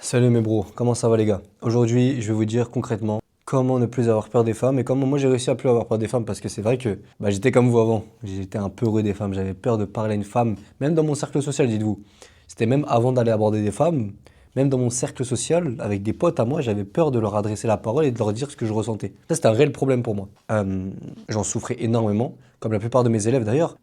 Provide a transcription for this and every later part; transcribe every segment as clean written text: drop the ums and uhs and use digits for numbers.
Salut mes bros, comment ça va les gars? Aujourd'hui, je vais vous dire concrètement comment ne plus avoir peur des femmes et comment moi j'ai réussi à plus avoir peur des femmes parce que c'est vrai que j'étais comme vous avant, j'étais un peu heureux des femmes, j'avais peur de parler à une femme, même dans mon cercle social, dites-vous. C'était même avant d'aller aborder des femmes, même dans mon cercle social, avec des potes à moi, j'avais peur de leur adresser la parole et de leur dire ce que je ressentais. Ça, c'était un réel problème pour moi. J'en souffrais énormément, comme la plupart de mes élèves d'ailleurs.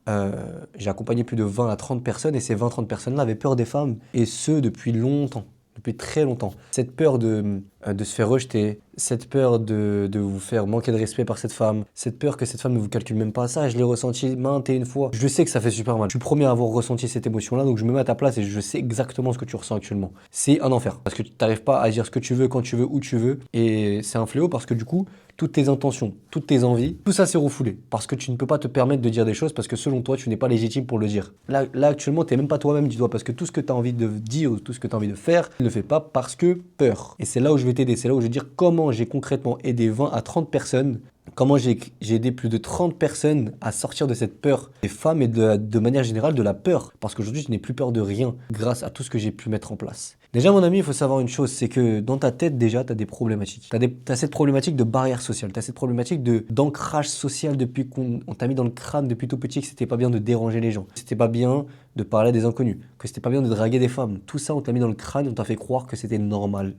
J'ai accompagné plus de 20 à 30 personnes et ces 20 à 30 personnes-là avaient peur des femmes, et ce depuis longtemps. Depuis très longtemps. Cette peur de se faire rejeter, cette peur de vous faire manquer de respect par cette femme, cette peur que cette femme ne vous calcule même pas, ça, je l'ai ressenti maintes et une fois. Je sais que ça fait super mal. Je suis le premier à avoir ressenti cette émotion-là, donc je me mets à ta place et je sais exactement ce que tu ressens actuellement. C'est un enfer, parce que tu n'arrives pas à dire ce que tu veux, quand tu veux, où tu veux, et c'est un fléau parce que du coup, toutes tes intentions, toutes tes envies, tout ça s'est refoulé. Parce que tu ne peux pas te permettre de dire des choses parce que selon toi, tu n'es pas légitime pour le dire. Là actuellement, tu n'es même pas toi-même, dis-toi, parce que tout ce que tu as envie de dire ou tout ce que tu as envie de faire, tu ne le fais pas parce que peur. Et c'est là où je vais t'aider, c'est là où je vais dire comment j'ai concrètement aidé 20 à 30 personnes, comment j'ai aidé plus de 30 personnes à sortir de cette peur des femmes et de manière générale de la peur. Parce qu'aujourd'hui, je n'ai plus peur de rien grâce à tout ce que j'ai pu mettre en place. Déjà, mon ami, il faut savoir une chose, c'est que dans ta tête, déjà, tu as des problématiques. Tu as cette problématique de barrière sociale, tu as cette problématique d'ancrage social depuis qu'on t'a mis dans le crâne depuis tout petit que c'était pas bien de déranger les gens, que c'était pas bien de parler à des inconnus, que c'était pas bien de draguer des femmes. Tout ça, on t'a mis dans le crâne, on t'a fait croire que c'était normal.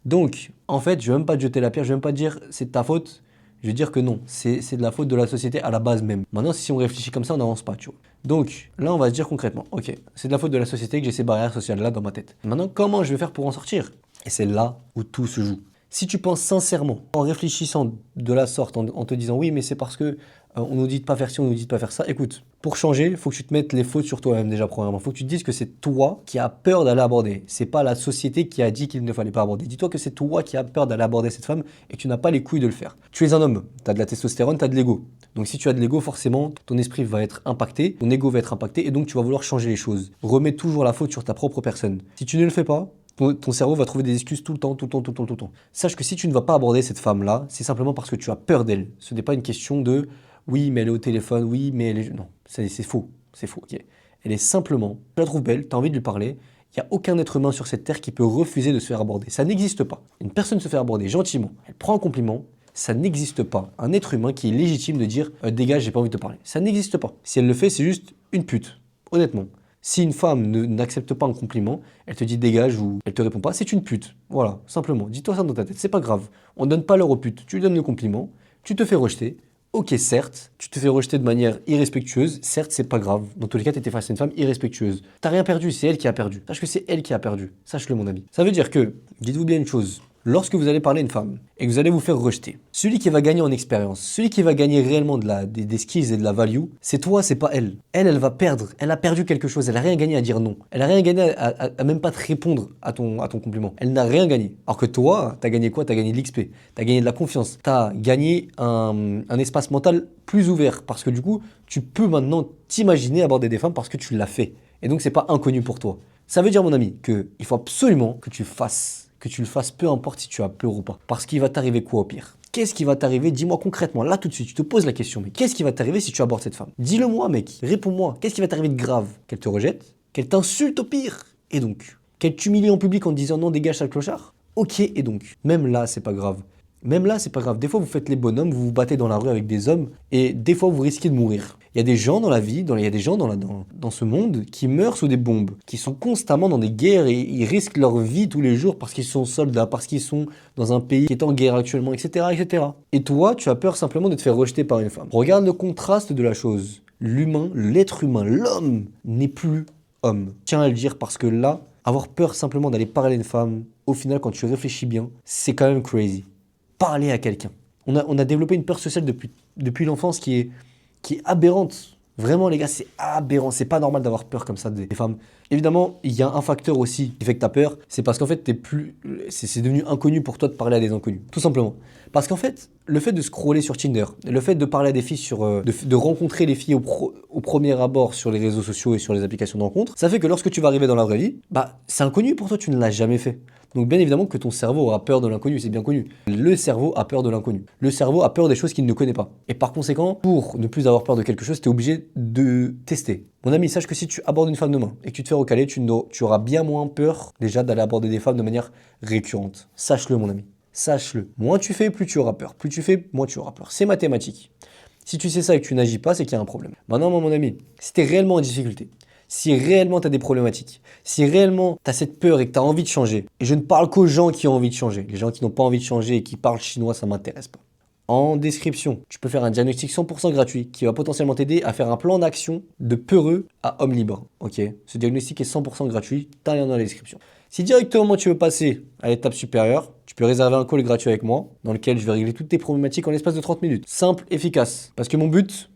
Donc, en fait, je vais même pas te jeter la pierre, je vais même pas te dire c'est de ta faute. Je vais dire que non, c'est de la faute de la société à la base même. Maintenant, si on réfléchit comme ça, on n'avance pas, tu vois. Donc, là, on va se dire concrètement, ok, c'est de la faute de la société que j'ai ces barrières sociales-là dans ma tête. Maintenant, comment je vais faire pour en sortir? Et c'est là où tout se joue. Si tu penses sincèrement, en réfléchissant de la sorte, en te disant oui, mais c'est parce que on nous dit de pas faire ci, on nous dit de pas faire ça. Écoute, pour changer, il faut que tu te mettes les fautes sur toi-même déjà premièrement. Il faut que tu te dises que c'est toi qui as peur d'aller aborder. C'est pas la société qui a dit qu'il ne fallait pas aborder. Dis-toi que c'est toi qui as peur d'aller aborder cette femme et que tu n'as pas les couilles de le faire. Tu es un homme, tu as de la testostérone, tu as de l'ego. Donc si tu as de l'ego, forcément, ton esprit va être impacté, ton ego va être impacté et donc tu vas vouloir changer les choses. Remets toujours la faute sur ta propre personne. Si tu ne le fais pas, ton cerveau va trouver des excuses tout le temps, tout le temps, tout le temps, tout le temps. Sache que si tu ne vas pas aborder cette femme-là, c'est simplement parce que tu as peur d'elle. Ce n'est pas une question de oui, mais elle est au téléphone, oui, mais elle est. Non, c'est faux. C'est faux, ok. Elle est simplement, tu la trouves belle, tu as envie de lui parler. Il n'y a aucun être humain sur cette terre qui peut refuser de se faire aborder. Ça n'existe pas. Une personne se fait aborder gentiment, elle prend un compliment. Ça n'existe pas. Un être humain qui est légitime de dire dégage, j'ai pas envie de te parler. Ça n'existe pas. Si elle le fait, c'est juste une pute. Honnêtement. Si une femme n'accepte pas un compliment, elle te dit dégage ou elle te répond pas, c'est une pute. Voilà, simplement. Dis-toi ça dans ta tête, c'est pas grave. On donne pas l'heure aux putes. Tu lui donnes le compliment, tu te fais rejeter. Ok, certes, tu te fais rejeter de manière irrespectueuse, certes, c'est pas grave. Dans tous les cas, tu étais face à une femme irrespectueuse. T'as rien perdu, c'est elle qui a perdu. Sache que c'est elle qui a perdu. Sache-le, mon ami. Ça veut dire que, dites-vous bien une chose, lorsque vous allez parler à une femme et que vous allez vous faire rejeter, celui qui va gagner en expérience, celui qui va gagner réellement des skills et de la value, c'est toi, c'est pas elle. Elle va perdre. Elle a perdu quelque chose. Elle a rien gagné à dire non. Elle a rien gagné à même pas te répondre à ton compliment. Elle n'a rien gagné. Alors que toi, t'as gagné quoi? T'as gagné de l'XP. T'as gagné de la confiance. T'as gagné un espace mental plus ouvert parce que du coup, tu peux maintenant t'imaginer aborder des femmes parce que tu l'as fait. Et donc, c'est pas inconnu pour toi. Ça veut dire, mon ami, qu'il faut absolument que tu le fasses peu importe si tu as peur ou pas. Parce qu'il va t'arriver quoi au pire? Qu'est-ce qui va t'arriver? Dis-moi concrètement, là tout de suite, tu te poses la question, mais qu'est-ce qui va t'arriver si tu abordes cette femme? Dis-le moi, mec, réponds-moi. Qu'est-ce qui va t'arriver de grave? Qu'elle te rejette? Qu'elle t'insulte au pire? Et donc? Qu'elle t'humilie en public en te disant non, dégage, sale clochard? Ok, et donc? Même là, c'est pas grave. Même là, c'est pas grave. Des fois, vous faites les bonhommes, vous vous battez dans la rue avec des hommes, et des fois, vous risquez de mourir. Il y a des gens dans la vie, il y a des gens dans ce monde qui meurent sous des bombes, qui sont constamment dans des guerres et ils risquent leur vie tous les jours parce qu'ils sont soldats, parce qu'ils sont dans un pays qui est en guerre actuellement, etc., etc. Et toi, tu as peur simplement de te faire rejeter par une femme. Regarde le contraste de la chose. L'humain, l'être humain, l'homme n'est plus homme. Tiens à le dire parce que là, avoir peur simplement d'aller parler à une femme, au final, quand tu réfléchis bien, c'est quand même crazy. Parler à quelqu'un. On a développé une peur sociale depuis l'enfance qui est aberrante. Vraiment, les gars, c'est aberrant. C'est pas normal d'avoir peur comme ça des femmes. Évidemment, il y a un facteur aussi qui fait que tu as peur. C'est parce qu'en fait, c'est devenu inconnu pour toi de parler à des inconnus. Tout simplement. Parce qu'en fait, le fait de scroller sur Tinder, le fait de parler à des filles de rencontrer les filles au premier abord sur les réseaux sociaux et sur les applications de rencontre, ça fait que lorsque tu vas arriver dans la vraie vie, c'est inconnu pour toi, tu ne l'as jamais fait. Donc bien évidemment que ton cerveau aura peur de l'inconnu, c'est bien connu. Le cerveau a peur de l'inconnu. Le cerveau a peur des choses qu'il ne connaît pas. Et par conséquent, pour ne plus avoir peur de quelque chose, tu es obligé de tester. Mon ami, sache que si tu abordes une femme demain et que tu te fais recaler, tu auras bien moins peur déjà d'aller aborder des femmes de manière récurrente. Sache-le, mon ami. Sache-le. Moins tu fais, plus tu auras peur. Plus tu fais, moins tu auras peur. C'est mathématique. Si tu sais ça et que tu n'agis pas, c'est qu'il y a un problème. Maintenant, mon ami, si tu es réellement en difficulté, si réellement tu as des problématiques, si réellement tu as cette peur et que tu as envie de changer, et je ne parle qu'aux gens qui ont envie de changer, les gens qui n'ont pas envie de changer et qui parlent chinois, ça ne m'intéresse pas. En description, tu peux faire un diagnostic 100% gratuit qui va potentiellement t'aider à faire un plan d'action de peureux à homme libre. Ok, ce diagnostic est 100% gratuit, t'as un lien dans la description. Si directement tu veux passer à l'étape supérieure, tu peux réserver un call gratuit avec moi dans lequel je vais régler toutes tes problématiques en l'espace de 30 minutes. Simple, efficace. Parce que mon but,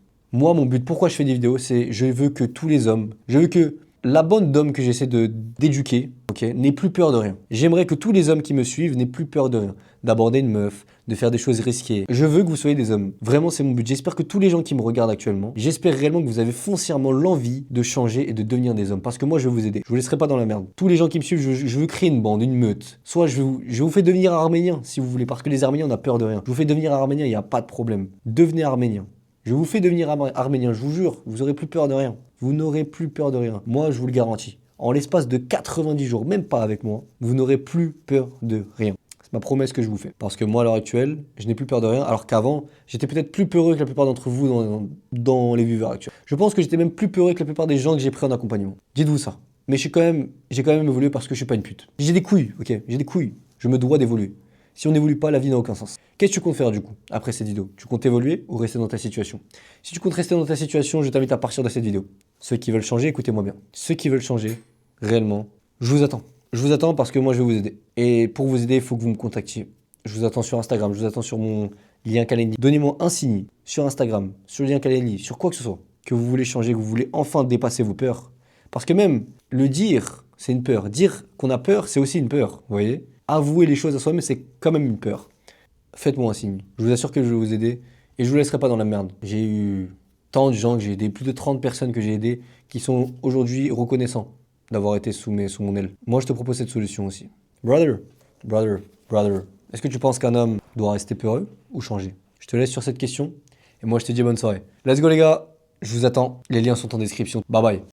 pourquoi je fais des vidéos, c'est je veux que tous les hommes, je veux que la bande d'hommes que j'essaie d'éduquer, ok, n'ait plus peur de rien. J'aimerais que tous les hommes qui me suivent n'aient plus peur de rien. D'aborder une meuf, de faire des choses risquées. Je veux que vous soyez des hommes. Vraiment, c'est mon but. J'espère que tous les gens qui me regardent actuellement, j'espère réellement que vous avez foncièrement l'envie de changer et de devenir des hommes. Parce que moi, je vais vous aider. Je vous laisserai pas dans la merde. Tous les gens qui me suivent, je veux créer une bande, une meute. Soit je vous fais devenir arménien, si vous voulez. Parce que les Arméniens, on a peur de rien. Je vous fais devenir arménien, il n'y a pas de problème. Devenez arménien. Je vous fais devenir arménien, je vous jure. Vous n'aurez plus peur de rien. Vous n'aurez plus peur de rien. Moi, je vous le garantis. En l'espace de 90 jours, même pas avec moi, vous n'aurez plus peur de rien. C'est ma promesse que je vous fais. Parce que moi, à l'heure actuelle, je n'ai plus peur de rien, alors qu'avant, j'étais peut-être plus peureux que la plupart d'entre vous dans les viewers actuels. Je pense que j'étais même plus peureux que la plupart des gens que j'ai pris en accompagnement. Dites-vous ça. Mais j'ai quand même évolué parce que je suis pas une pute. J'ai des couilles, ok? J'ai des couilles. Je me dois d'évoluer. Si on n'évolue pas, la vie n'a aucun sens. Qu'est-ce que tu comptes faire du coup, après cette vidéo? Tu comptes évoluer ou rester dans ta situation? Si tu comptes rester dans ta situation, je t'invite à partir de cette vidéo. Ceux qui veulent changer, écoutez-moi bien. Ceux qui veulent changer, réellement, je vous attends. Je vous attends parce que moi, je vais vous aider. Et pour vous aider, il faut que vous me contactiez. Je vous attends sur Instagram, je vous attends sur mon lien Calendly. Donnez-moi un signe sur Instagram, sur le lien Calendly, sur quoi que ce soit, que vous voulez changer, que vous voulez enfin dépasser vos peurs. Parce que même le dire, c'est une peur. Dire qu'on a peur, c'est aussi une peur, vous voyez? Avouer les choses à soi-même, c'est quand même une peur. Faites-moi un signe. Je vous assure que je vais vous aider et je vous laisserai pas dans la merde. J'ai eu tant de gens que j'ai aidés, plus de 30 personnes que j'ai aidées qui sont aujourd'hui reconnaissants d'avoir été sous mon aile. Moi, je te propose cette solution aussi. Brother, est-ce que tu penses qu'un homme doit rester peureux ou changer? Je te laisse sur cette question et moi, je te dis bonne soirée. Let's go les gars, je vous attends. Les liens sont en description. Bye bye.